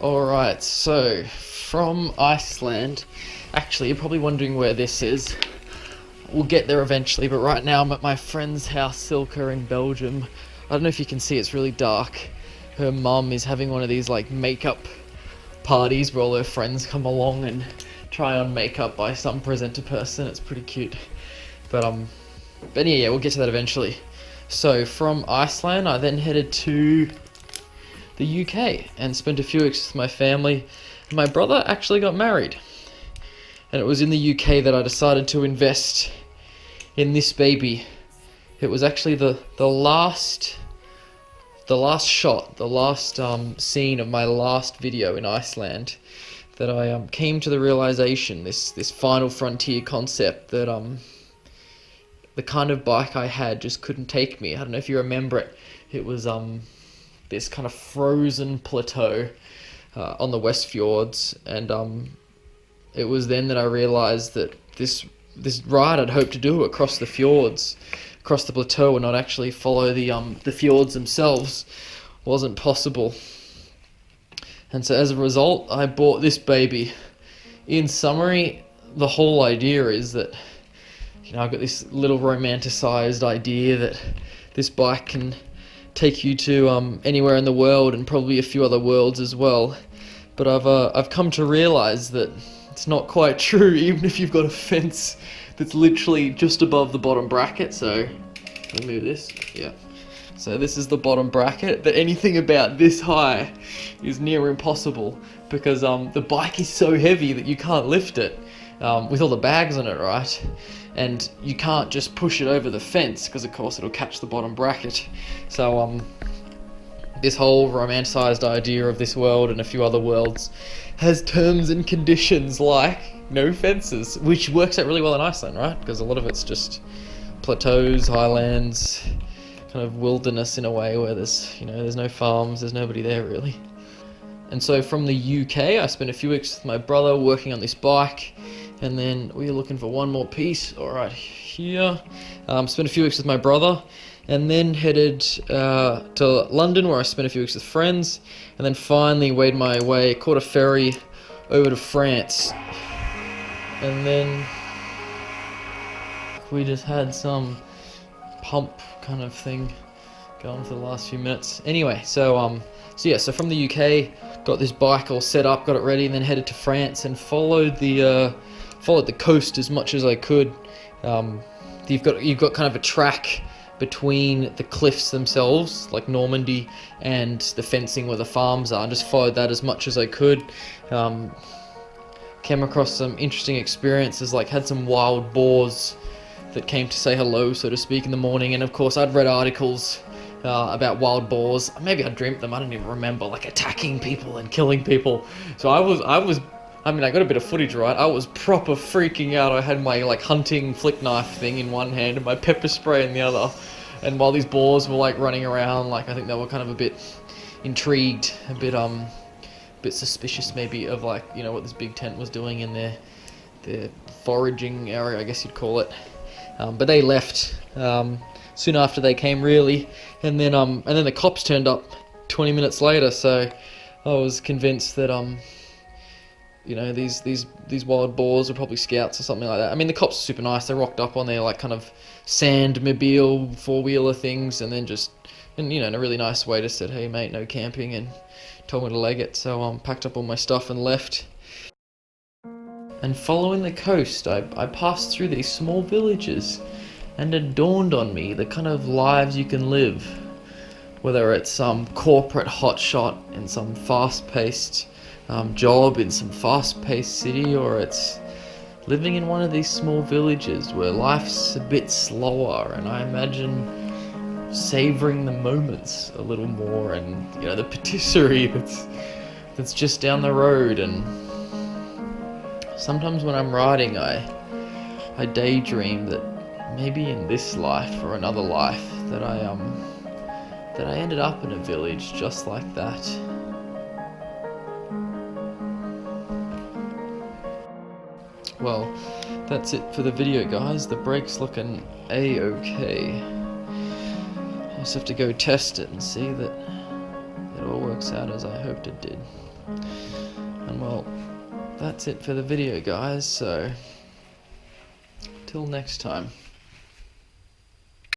Alright, so from Iceland, actually you're probably wondering where this is. We'll get there eventually, but right now I'm at my friend's house, Silke, in Belgium. I don't know if you can see, it's really dark. Her mum is having one of these like makeup parties where all her friends come along and try on makeup by some presenter person. It's pretty cute. But yeah, we'll get to that eventually. So from Iceland, I then headed to the UK and spent a few weeks with my family. My brother actually got married, and it was in the UK that I decided to invest in this baby. It was actually the last shot, the last scene of my last video in Iceland, that I came to the realization, this final frontier concept, that the kind of bike I had just couldn't take me. I don't know if you remember it. It was this kind of frozen plateau on the West Fjords, and it was then that I realised that this ride I'd hoped to do across the fjords, across the plateau, and not actually follow the fjords themselves, wasn't possible. And so as a result, I bought this baby. In summary, the whole idea is that, you know, I've got this little romanticised idea that this bike can take you to anywhere in the world, and probably a few other worlds as well. But I've come to realise that it's not quite true, even if you've got a fence that's literally just above the bottom bracket. So let me move this. Yeah. So this is the bottom bracket. That anything about this high is near impossible, because the bike is so heavy that you can't lift it with all the bags on it, right? And you can't just push it over the fence, because of course it'll catch the bottom bracket. So this whole romanticized idea of this world and a few other worlds has terms and conditions like no fences, which works out really well in Iceland, right? Because a lot of it's just plateaus, highlands, kind of wilderness in a way, where there's no farms, there's nobody there really. And so from the UK, I spent a few weeks with my brother working on this bike. And then we were looking for one more piece. All right, here. Spent a few weeks with my brother, and then headed to London, where I spent a few weeks with friends, and then finally made my way, caught a ferry over to France. And then we just had some pump kind of thing going for the last few minutes. Anyway, so from the UK, got this bike all set up, got it ready, and then headed to France and followed the coast as much as I could. You've got kind of a track between the cliffs themselves, like Normandy, and the fencing where the farms are, and just followed that as much as I could. Came across some interesting experiences, like had some wild boars that came to say hello, so to speak, in the morning. And of course I'd read articles about wild boars. Maybe I dreamt them, I don't even remember, like attacking people and killing people. So I got a bit of footage, right? I was proper freaking out. I had my like hunting flick knife thing in one hand and my pepper spray in the other. And while these boars were like running around, like I think they were kind of a bit intrigued, a bit suspicious maybe of like, you know, what this big tent was doing in their foraging area, I guess you'd call it. But they left soon after they came, really. And then the cops turned up 20 minutes later. So I was convinced that you know, these wild boars were probably scouts or something like that. I mean, the cops are super nice. They rocked up on their like kind of sandmobile four-wheeler things, and then in a really nice way just said, "Hey mate, no camping," and told me to leg it. So packed up all my stuff and left. And following the coast, I passed through these small villages, and it dawned on me the kind of lives you can live, whether it's some corporate hotshot in some fast-paced job in some fast-paced city, or it's living in one of these small villages where life's a bit slower, and I imagine savouring the moments a little more, and you know, the patisserie that's just down the road. And sometimes when I'm writing, I daydream that maybe in this life or another life that I ended up in a village just like that. Well, that's it for the video, guys. The brake's looking a-okay. I'll just have to go test it and see that it all works out as I hoped it did. And well, that's it for the video, guys, so till next time.